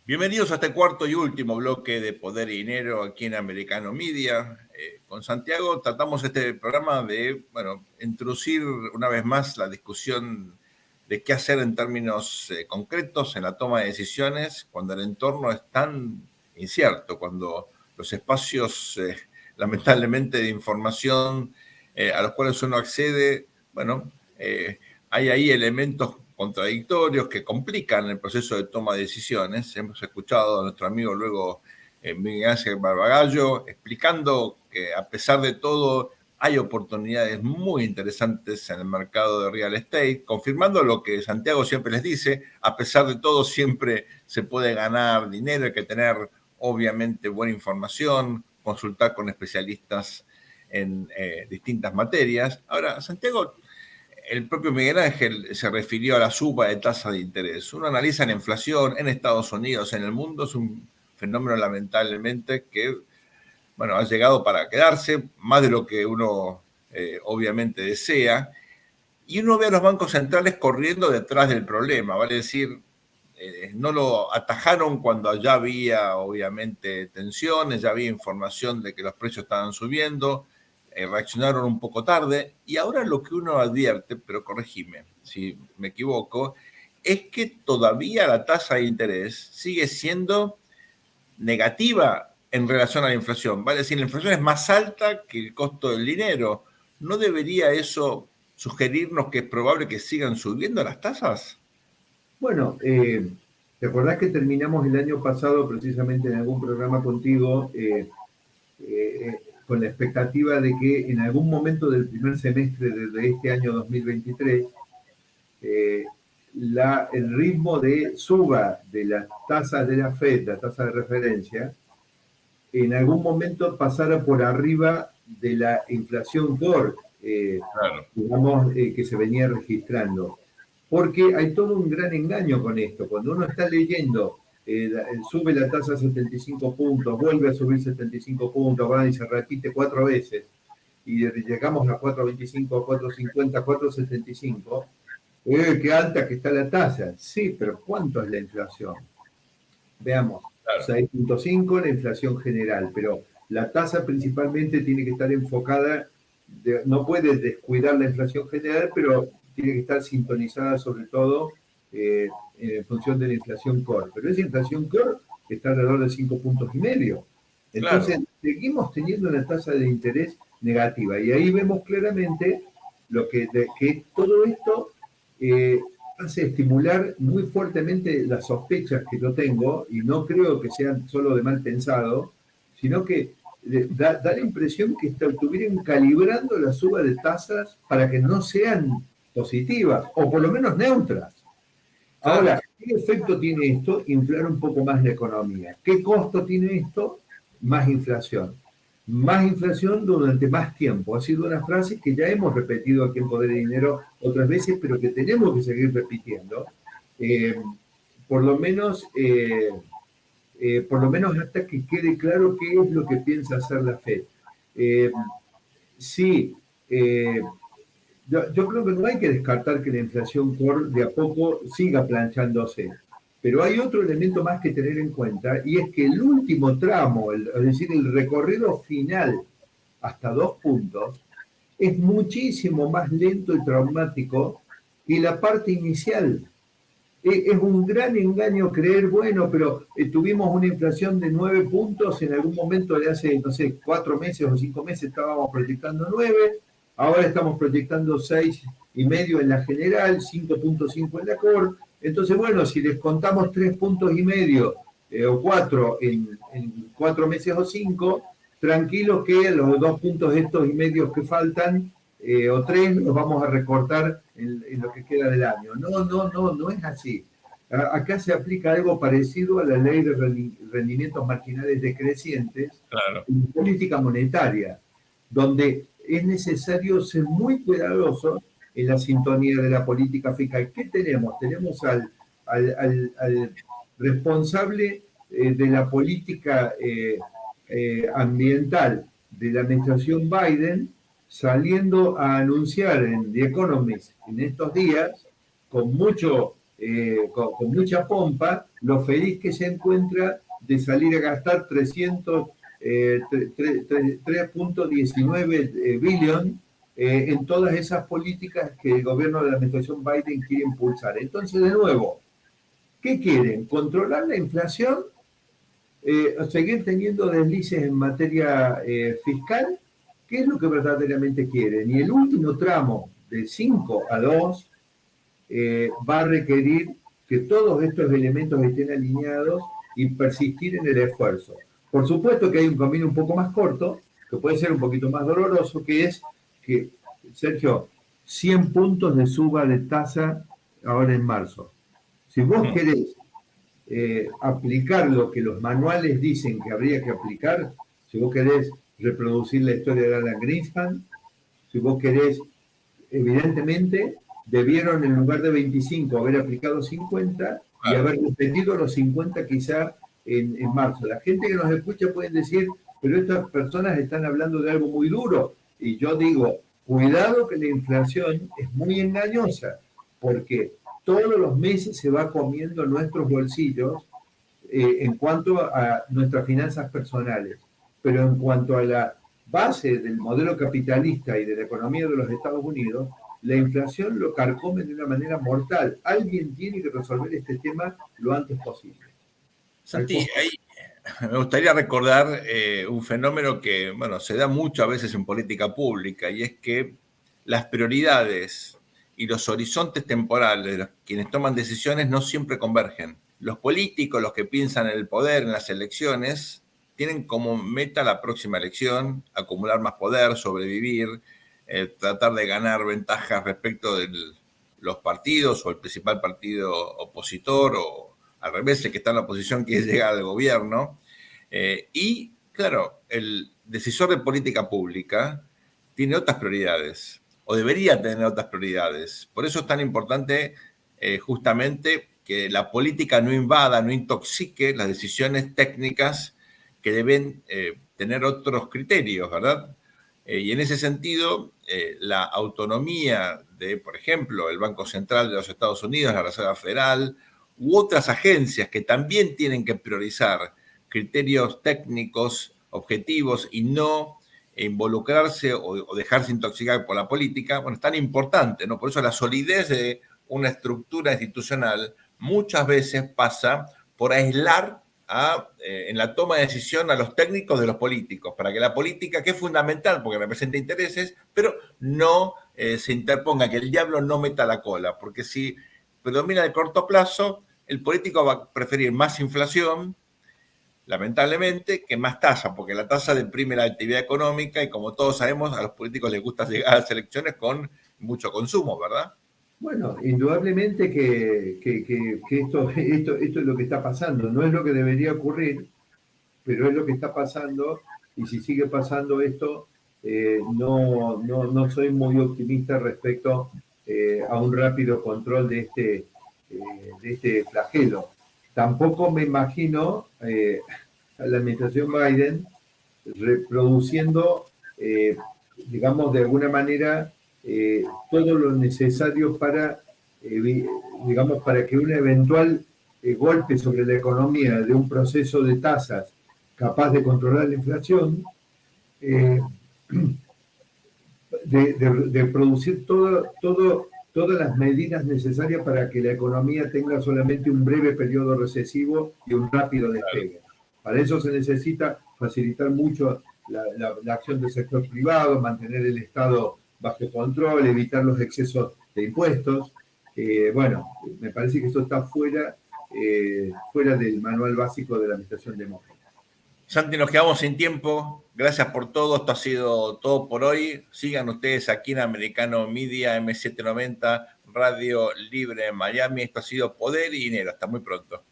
Bienvenidos a este cuarto y último bloque de Poder y Dinero aquí en Americano Media. Con Santiago tratamos este programa de, introducir una vez más la discusión de qué hacer en términos concretos en la toma de decisiones cuando el entorno es tan incierto, cuando los espacios, lamentablemente, de información a los cuales uno accede, hay ahí elementos contradictorios que complican el proceso de toma de decisiones. Hemos escuchado a nuestro amigo luego Miguel Ángel Barbagallo explicando que a pesar de todo hay oportunidades muy interesantes en el mercado de real estate, confirmando lo que Santiago siempre les dice: a pesar de todo siempre se puede ganar dinero, hay que tener obviamente buena información, consultar con especialistas en distintas materias. Ahora, Santiago, el propio Miguel Ángel se refirió a la suba de tasa de interés. Uno analiza la inflación en Estados Unidos, en el mundo, es un fenómeno lamentablemente que, ha llegado para quedarse, más de lo que uno obviamente desea, y uno ve a los bancos centrales corriendo detrás del problema, vale decir, no lo atajaron cuando ya había obviamente tensiones, ya había información de que los precios estaban subiendo, reaccionaron un poco tarde, y ahora lo que uno advierte, pero corregime si me equivoco, es que todavía la tasa de interés sigue siendo negativa en relación a la inflación. Vale decir, la inflación es más alta que el costo del dinero. ¿No debería eso sugerirnos que es probable que sigan subiendo las tasas? Bueno, ¿te acordás que terminamos el año pasado precisamente en algún programa contigo con la expectativa de que en algún momento del primer semestre de este año 2023 el ritmo de suba de las tasas de la FED, la tasa de referencia, en algún momento pasara por arriba de la inflación core, Claro. que se venía registrando? Porque hay todo un gran engaño con esto. Cuando uno está leyendo, sube la tasa a 75 puntos, vuelve a subir 75 puntos, va y se repite 4 veces, y llegamos a 4.25, 4.50, 4.75, qué alta que está la tasa. Sí, pero ¿cuánto es la inflación? Veamos, Claro. 6.5 la inflación general, pero la tasa principalmente tiene que estar enfocada, no puede descuidar la inflación general, pero tiene que estar sintonizada sobre todo en función de la inflación core. Pero esa inflación core está alrededor de 5,5 puntos. Entonces, Claro. seguimos teniendo una tasa de interés negativa. Y ahí vemos claramente que todo esto hace estimular muy fuertemente las sospechas que yo tengo, y no creo que sean solo de mal pensado, sino que da la impresión que estuvieran calibrando la suba de tasas para que no sean positivas, o por lo menos neutras. Claro. Ahora, ¿qué efecto tiene esto? Inflar un poco más la economía. ¿Qué costo tiene esto? Más inflación. Más inflación durante más tiempo. Ha sido una frase que ya hemos repetido aquí en Poder y Dinero otras veces, pero que tenemos que seguir repitiendo. Eh, por lo menos hasta que quede claro qué es lo que piensa hacer la FED. Sí, yo creo que no hay que descartar que la inflación core de a poco siga planchándose, pero hay otro elemento más que tener en cuenta, y es que el último tramo, es decir, el recorrido final hasta 2 puntos, es muchísimo más lento y traumático que la parte inicial. Es un gran engaño creer, bueno, pero tuvimos una inflación de 9 puntos, en algún momento de hace, no sé, 4 meses o 5 meses estábamos proyectando 9, ahora estamos proyectando 6,5 en la general, 5,5 en la core. Entonces, bueno, si les contamos 3,5 puntos o 4 en 4 meses o 5, tranquilos que los 2 puntos estos y medios que faltan, o 3, los vamos a recortar en lo que queda del año. No es así. Acá se aplica algo parecido a la ley de rendimientos marginales decrecientes Claro. en política monetaria, donde es necesario ser muy cuidadoso en la sintonía de la política fiscal. ¿Qué tenemos? Tenemos al responsable de la política ambiental de la administración Biden, saliendo a anunciar en The Economist en estos días, con mucho con mucha pompa lo feliz que se encuentra de salir a gastar 3.19 billón en todas esas políticas que el gobierno de la administración Biden quiere impulsar. Entonces, de nuevo, ¿qué quieren? ¿Controlar la inflación? ¿Seguir teniendo deslices en materia fiscal? ¿Qué es lo que verdaderamente quieren? Y el último tramo, de 5 a 2, va a requerir que todos estos elementos estén alineados y persistir en el esfuerzo. Por supuesto que hay un camino un poco más corto, que puede ser un poquito más doloroso, que es que, Sergio, 100 puntos de suba de tasa ahora en marzo. Si vos querés aplicar lo que los manuales dicen que habría que aplicar, si vos querés reproducir la historia de Alan Greenspan, si vos querés, evidentemente, debieron en lugar de 25 haber aplicado 50 y haber repetido los 50 quizá en marzo. La gente que nos escucha puede decir, pero estas personas están hablando de algo muy duro. Y yo digo, cuidado que la inflación es muy engañosa, porque todos los meses se va comiendo nuestros bolsillos en cuanto a nuestras finanzas personales. Pero en cuanto a la base del modelo capitalista y de la economía de los Estados Unidos, la inflación lo carcome de una manera mortal. Alguien tiene que resolver este tema lo antes posible. Santi, ahí me gustaría recordar un fenómeno que, bueno, se da mucho a veces en política pública, y es que las prioridades y los horizontes temporales de los quienes toman decisiones no siempre convergen. Los políticos, los que piensan en el poder, en las elecciones, tienen como meta la próxima elección, acumular más poder, sobrevivir, tratar de ganar ventajas respecto de los partidos o el principal partido opositor, o al revés, el que está en la oposición quiere llegar al gobierno. Y, claro, el decisor de política pública tiene otras prioridades, o debería tener otras prioridades. Por eso es tan importante justamente que la política no invada, no intoxique las decisiones técnicas que deben tener otros criterios, ¿verdad? Y en ese sentido, la autonomía de, por ejemplo, el Banco Central de los Estados Unidos, la Reserva Federal, u otras agencias que también tienen que priorizar criterios técnicos, objetivos, y no involucrarse o dejarse intoxicar por la política, bueno, es tan importante, ¿no? Por eso la solidez de una estructura institucional muchas veces pasa por aislar en la toma de decisión a los técnicos de los políticos, para que la política, que es fundamental porque representa intereses, pero no se interponga, que el diablo no meta la cola, porque si predomina el corto plazo, el político va a preferir más inflación, lamentablemente, que más tasa, porque la tasa deprime la actividad económica y, como todos sabemos, a los políticos les gusta llegar a las elecciones con mucho consumo, ¿verdad? Bueno, indudablemente que esto es lo que está pasando. No es lo que debería ocurrir, pero es lo que está pasando, y si sigue pasando esto, no soy muy optimista respecto a un rápido control de este flagelo. Tampoco me imagino a la administración Biden reproduciendo, digamos, de alguna manera, todo lo necesario para, digamos, para que un eventual golpe sobre la economía de un proceso de tasas capaz de controlar la inflación, de producir todas las medidas necesarias para que la economía tenga solamente un breve periodo recesivo y un rápido despegue. Para eso se necesita facilitar mucho la acción del sector privado, mantener el Estado bajo control, evitar los excesos de impuestos. Bueno, me parece que esto está fuera del manual básico de la administración demócrata. Santi, nos quedamos sin tiempo. Gracias por todo. Esto ha sido todo por hoy. Sigan ustedes aquí en Americano Media, M790, Radio Libre en Miami. Esto ha sido Poder y Dinero. Hasta muy pronto.